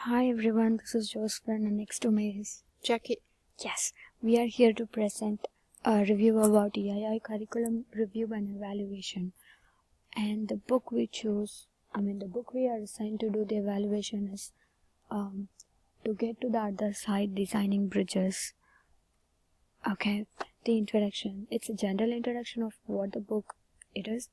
Hi everyone, this is Josephine and next to me is Jackie. Yes, we are here to present a review about EII curriculum review and evaluation. And the book we the book we are assigned to do the evaluation is To Get to the Other Side, Designing Bridges. Okay, the introduction. It's a general introduction of what the book it is.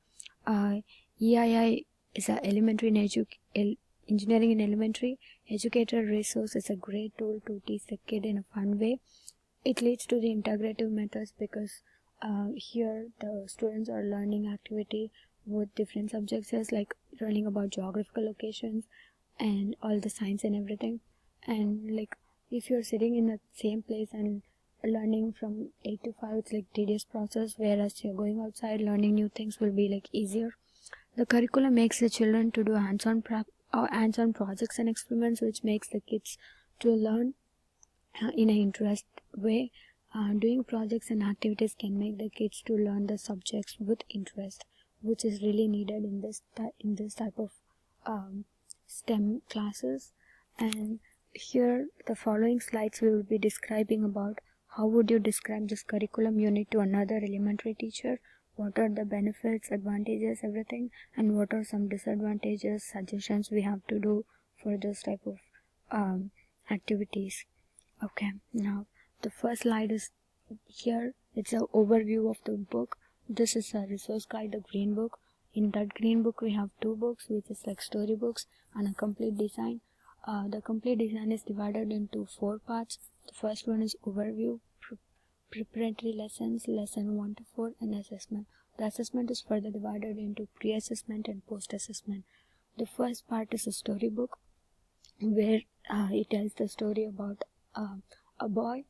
EII is a engineering in elementary educator resource. Is a great tool to teach the kid in a fun way. It leads to the integrative methods because here the students are learning activity with different subjects as like learning about geographical locations and all the science and everything. And like if you're sitting in the same place and learning from 8 to 5, it's like tedious process, whereas you're going outside learning new things will be like easier. The curriculum makes the children to do hands-on projects and experiments, which makes the kids to learn in an interest way. Doing projects and activities can make the kids to learn the subjects with interest, which is really needed in this type of STEM classes. And here the following slides we will be describing about how would you describe this curriculum unit to another elementary teacher, what are the benefits, advantages, everything, and what are some disadvantages, suggestions we have to do for this type of activities. Okay, now the first slide is here. It's an overview of the book. This is a resource guide, the green book. In that green book we have two books, which is like storybooks and a complete design. The complete design is divided into 4 parts. The first one is overview, preparatory lessons, lesson 1 to 4, and assessment. The assessment is further divided into pre-assessment and post-assessment. The first part is a storybook where it tells the story about a boy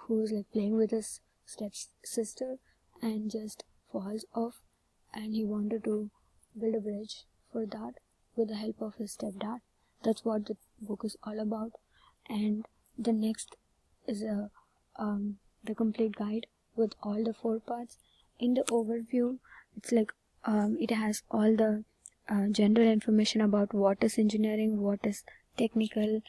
who's like playing with his stepsister and just falls off, and he wanted to build a bridge for that with the help of his stepdad. That's what the book is all about. And the next is the complete guide with all the 4 parts. In the overview, it's like it has all the general information about what is engineering, what is technical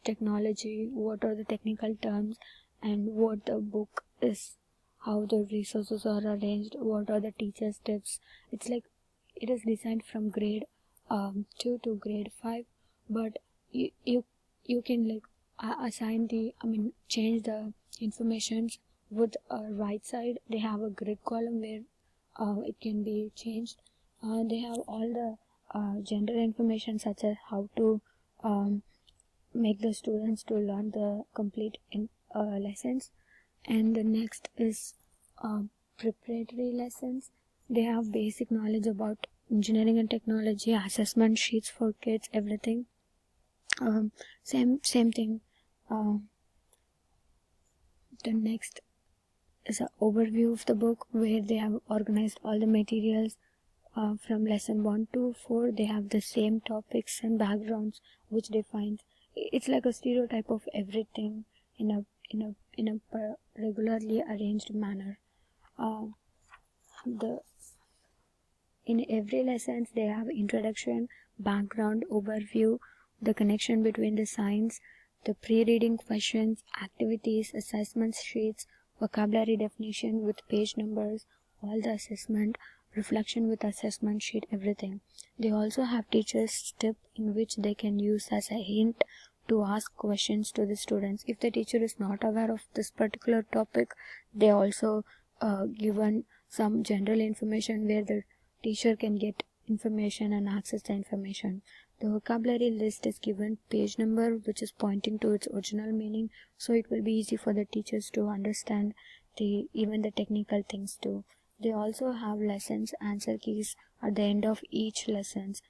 technology, what are the technical terms, and what the book is, how the resources are arranged, what are the teachers' tips. It's like it is designed from grade 2 to grade 5, but you can like assign change the informations with right side. They have a grid column where it can be changed. They have all the general information such as how to make the students to learn the complete lessons. And the next is preparatory lessons. They have basic knowledge about engineering and technology, assessment sheets for kids, everything. Same thing. The next is an overview of the book where they have organized all the materials from lesson 1 to 4. They have the same topics and backgrounds which defines. It's like a stereotype of everything in a regularly arranged manner. In every lessons they have introduction, background, overview, the connection between the science, the pre-reading questions, activities, assessment sheets, vocabulary definition with page numbers, all the assessment, reflection with assessment sheet, everything. They also have teachers tip in which they can use as a hint to ask questions to the students. If the teacher is not aware of this particular topic, they also given some general information where the teacher can get information and access the information. The vocabulary list is given page number which is pointing to its original meaning, so it will be easy for the teachers to understand even the technical things too. They also have lessons answer keys at the end of each lessons.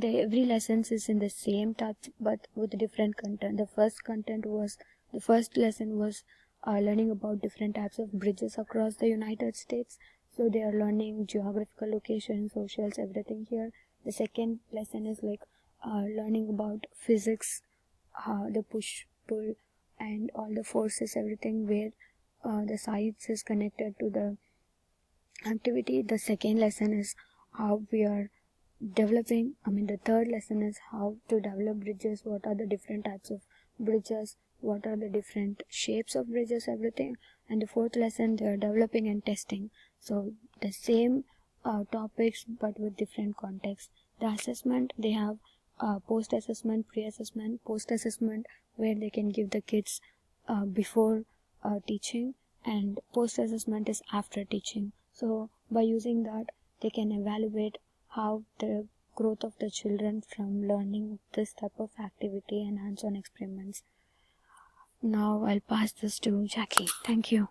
Every lesson is in the same type but with different content. The first lesson was learning about different types of bridges across the United States. So they are learning geographical locations, socials, everything here. The second lesson is like learning about physics, the push, pull, and all the forces, everything where the science is connected to the activity. The second lesson is how we are the third lesson is how to develop bridges, what are the different types of bridges, what are the different shapes of bridges, everything. And the fourth lesson, they are developing and testing. So the same topics but with different contexts. The assessment, they have post-assessment, pre-assessment, post-assessment, where they can give the kids before teaching, and post-assessment is after teaching. So by using that, they can evaluate how the growth of the children from learning this type of activity and hands-on experiments. Now I'll pass this to Jackie. Thank you.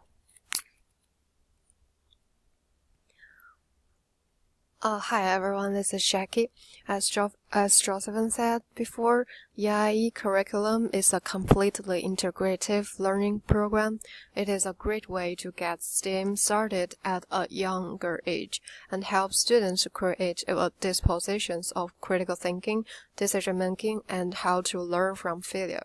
Hi everyone, this is Jackie. As Josephine said before, EIE curriculum is a completely integrative learning program. It is a great way to get STEAM started at a younger age and help students to create dispositions of critical thinking, decision-making, and how to learn from failure.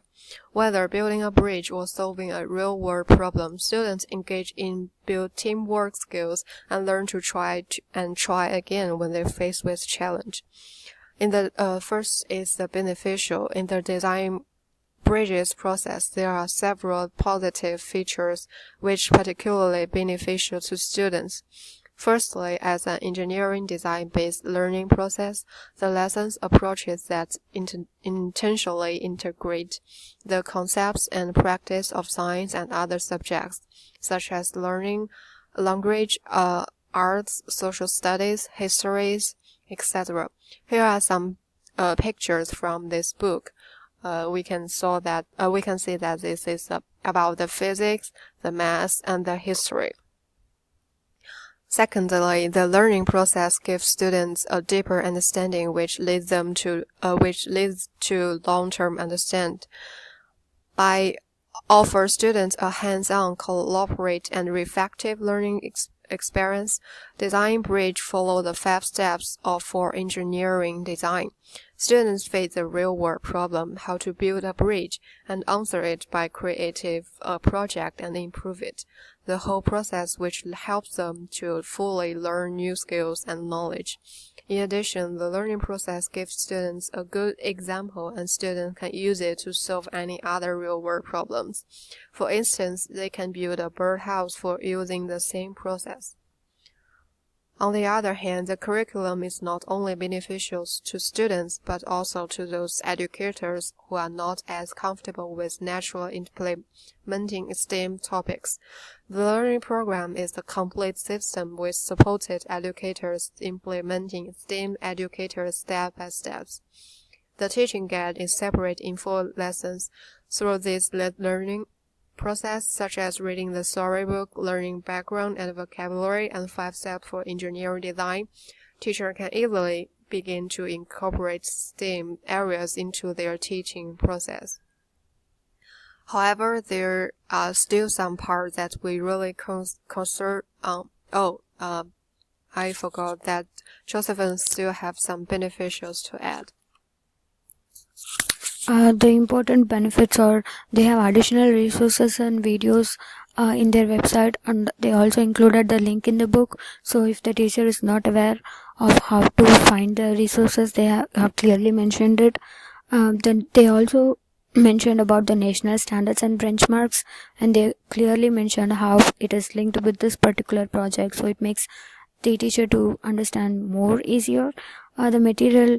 Whether building a bridge or solving a real-world problem, students engage in build teamwork skills and learn to try again when they're faced with challenge. In the first is the beneficial. In the design bridges process, there are several positive features which particularly beneficial to students. Firstly, as an engineering design-based learning process, the lessons approaches that intentionally integrate the concepts and practice of science and other subjects, such as learning, language, arts, social studies, histories, etc. Here are some pictures from this book. We can see that this is about the physics, the math, and the history. Secondly, the learning process gives students a deeper understanding which leads to long-term understanding. By offer students a hands-on, collaborative, and reflective learning experience, Design Bridge follow the 5 steps for engineering design. Students face the real-world problem, how to build a bridge, and answer it by creative project and improve it. The whole process which helps them to fully learn new skills and knowledge. In addition, the learning process gives students a good example and students can use it to solve any other real-world problems. For instance, they can build a birdhouse for using the same process. On the other hand, the curriculum is not only beneficial to students but also to those educators who are not as comfortable with naturally implementing STEM topics. The learning program is a complete system with supported educators implementing STEM educators step by step. The teaching guide is separate in 4 lessons. Through this learning process, such as reading the storybook, learning background and vocabulary, and 5 steps for engineering design, teacher can easily begin to incorporate STEM areas into their teaching process. However, there are still some parts that we really concern on. I forgot that Josephine still have some beneficials to add. The important benefits are they have additional resources and videos in their website, and they also included the link in the book. So if the teacher is not aware of how to find the resources, they have clearly mentioned it. Then they also mentioned about the national standards and benchmarks, and they clearly mentioned how it is linked with this particular project. So it makes the teacher to understand more easier. The material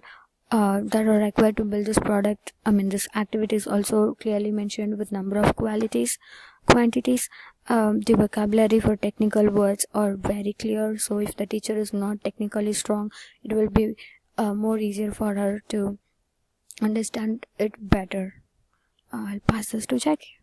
that are required to build this product, this activity is also clearly mentioned with number of quantities. The vocabulary for technical words are very clear, so if the teacher is not technically strong, it will be more easier for her to understand it better. I'll pass this to Jackie.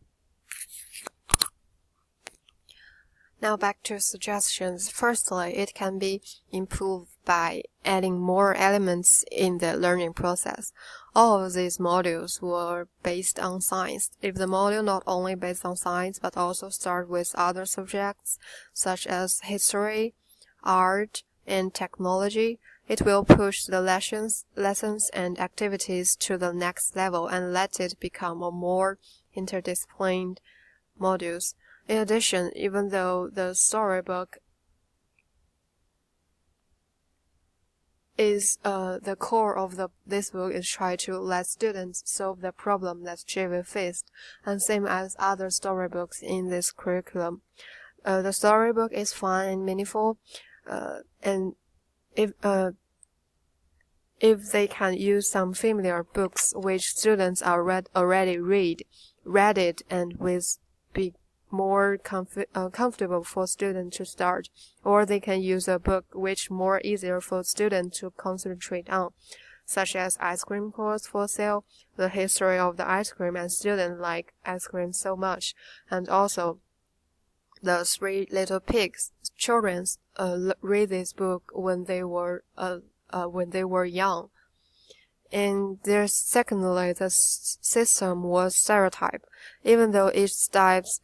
Now back to suggestions. Firstly, it can be improved by adding more elements in the learning process. All of these modules were based on science. If the module not only based on science but also start with other subjects such as history, art, and technology, it will push the lessons and activities to the next level and let it become a more interdisciplinary modules. In addition, even though the storybook is the core of this book is try to let students solve the problem that JV faced, and same as other storybooks in this curriculum. The storybook is fun and meaningful, and if they can use some familiar books which students already read it, and with be more comfortable for students to start, or they can use a book which more easier for students to concentrate on, such as Ice Cream Course for Sale, the history of the ice cream, and students like ice cream so much, and also the Three Little Pigs. Children read this book when they were young. And secondly, the system was stereotype. Even though each steps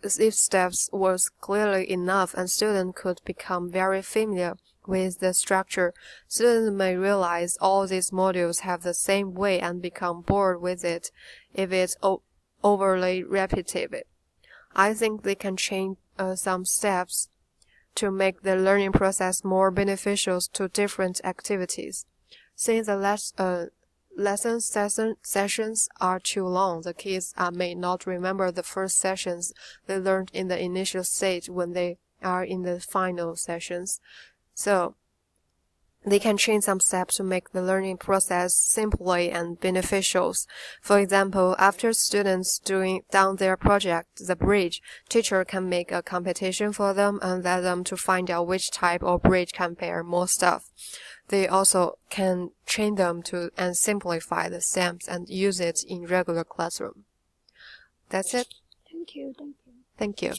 was clearly enough and students could become very familiar with the structure, students may realize all these modules have the same way and become bored with it if it's overly repetitive. I think they can change some steps to make the learning process more beneficial to different activities. Since the lesson sessions are too long, the kids may not remember the first sessions they learned in the initial stage when they are in the final sessions. So they can change some steps to make the learning process simply and beneficial. For example, after students done their project, the bridge, teacher can make a competition for them and let them to find out which type of bridge can bear more stuff. They also can train them to and simplify the steps and use it in regular classroom. That's it. Thank you. Thank you.